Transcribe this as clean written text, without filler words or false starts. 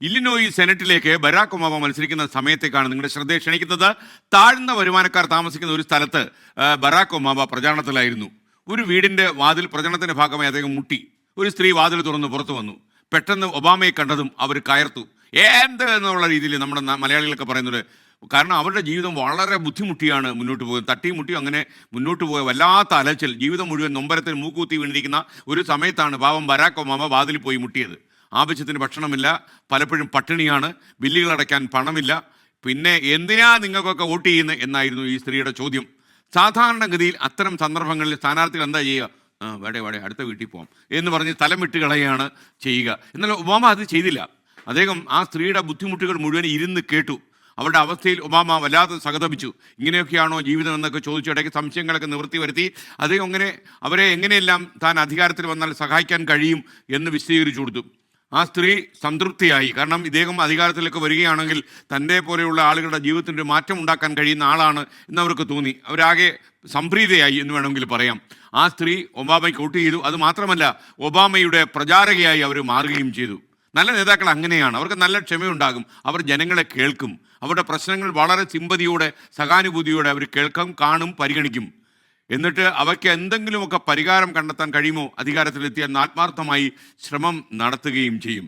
Illinois സെനറ്റിലേക്ക് Barack Obama മത്സരിക്കുന്ന സമയത്തേക്കാണ് നിങ്ങളുടെ ശ്രദ്ധയെ ക്ഷണിക്കുന്നത്. താഴ്ന്ന വരുമാനക്കാർ താമസിക്കുന്ന ഒരു സ്ഥലത്ത് ബരാക് ഒബാമ പ്രചാരണത്തിലായിരുന്നു. ഒരു വീടിന്റെ വാതിൽ പ്രചരണത്തിന്റെ ഭാഗമായി അദ്ദേഹം മുട്ടി. ഒരു സ്ത്രീ വാതിൽ തുറന്ന് പുറത്തു വന്നു. പെട്ടെന്ന് ഒബാമയെ കണ്ടതും അവർ കയർത്തു. എന്ത് എന്നുള്ള രീതിയിൽ നമ്മുടെ മലയാളികളൊക്കെ പറയുന്നത്. കാരണം അവരുടെ ജീവിതം വളരെ ബുദ്ധിമുട്ടിയാണ് മുന്നോട്ട് പോകുന്നത്. തട്ടിയും മുട്ടിയും അങ്ങനെ മുന്നോട്ട് പോയ വല്ലാത്ത അലച്ചിൽ, ജീവിതം മുഴുവൻ നൊമ്പരത്തിൽ മൂക്കൂത്തി വീണിരിക്കുന്ന ഒരു സമയത്താണ് പാവം ബരാക് ഒബാമ വാതിൽ പോയി മുട്ടിയത്. ആവശ്യത്തിന് ഭക്ഷണമില്ല, പലപ്പോഴും പട്ടിണിയാണ്, ബില്ലുകൾ അടയ്ക്കാൻ പണമില്ല. പിന്നെ എന്തിനാ നിങ്ങൾക്കൊക്കെ വോട്ട് ചെയ്യുന്നത് എന്നായിരുന്നു ഈ സ്ത്രീയുടെ ചോദ്യം. സാധാരണഗതിയിൽ അത്തരം സന്ദർഭങ്ങളിൽ സ്ഥാനാർത്ഥികൾ എന്താ ചെയ്യുക? വേടെ അടുത്ത വീട്ടിൽ പോകാം എന്ന് പറഞ്ഞ് തലം വിട്ട് കളയുകയാണ് ചെയ്യുക. എന്നാൽ ഒബാമ അത് ചെയ്തില്ല. അദ്ദേഹം ആ സ്ത്രീയുടെ ബുദ്ധിമുട്ടുകൾ മുഴുവൻ ഇരുന്ന് കേട്ടു. അവരുടെ അവസ്ഥയിൽ ഒബാമ വല്ലാതെ സഹതപിച്ചു. ഇങ്ങനെയൊക്കെയാണോ ജീവിതം എന്നൊക്കെ ചോദിച്ചു. ഇടയ്ക്ക് സംശയങ്ങളൊക്കെ നിവൃത്തി വരുത്തി. അദ്ദേഹം അവരെ എങ്ങനെയെല്ലാം താൻ അധികാരത്തിൽ വന്നാൽ സഹായിക്കാൻ കഴിയും എന്ന് വിശദീകരിച്ചു കൊടുത്തു. ആ സ്ത്രീ സംതൃപ്തിയായി. കാരണം ഇദ്ദേഹം അധികാരത്തിലേക്ക് വരികയാണെങ്കിൽ തൻ്റെ പോലെയുള്ള ആളുകളുടെ ജീവിതത്തിൻ്റെ മാറ്റം ഉണ്ടാക്കാൻ കഴിയുന്ന ആളാണ് എന്നവർക്ക് തോന്നി. അവരാകെ സംപ്രീതയായി എന്ന് വേണമെങ്കിൽ പറയാം. ആ സ്ത്രീ ഒബാമയ്ക്ക് വോട്ട് ചെയ്തു. അത് മാത്രമല്ല, ഒബാമയുടെ പ്രചാരകയായി അവർ മാറുകയും ചെയ്തു. നല്ല നേതാക്കൾ അങ്ങനെയാണ്. അവർക്ക് നല്ല ക്ഷമയുണ്ടാകും. അവർ ജനങ്ങളെ കേൾക്കും. അവരുടെ പ്രശ്നങ്ങൾ വളരെ സിമ്പതിയോടെ, സഹാനുഭൂതിയോടെ അവർ കേൾക്കും, കാണും, പരിഗണിക്കും. എന്നിട്ട് അവയ്ക്ക് എന്തെങ്കിലുമൊക്കെ പരിഹാരം കണ്ടെത്താൻ കഴിയുമോ അധികാരത്തിലെത്തിയാൽ ആത്മാർത്ഥമായി ശ്രമം നടത്തുകയും ചെയ്യും.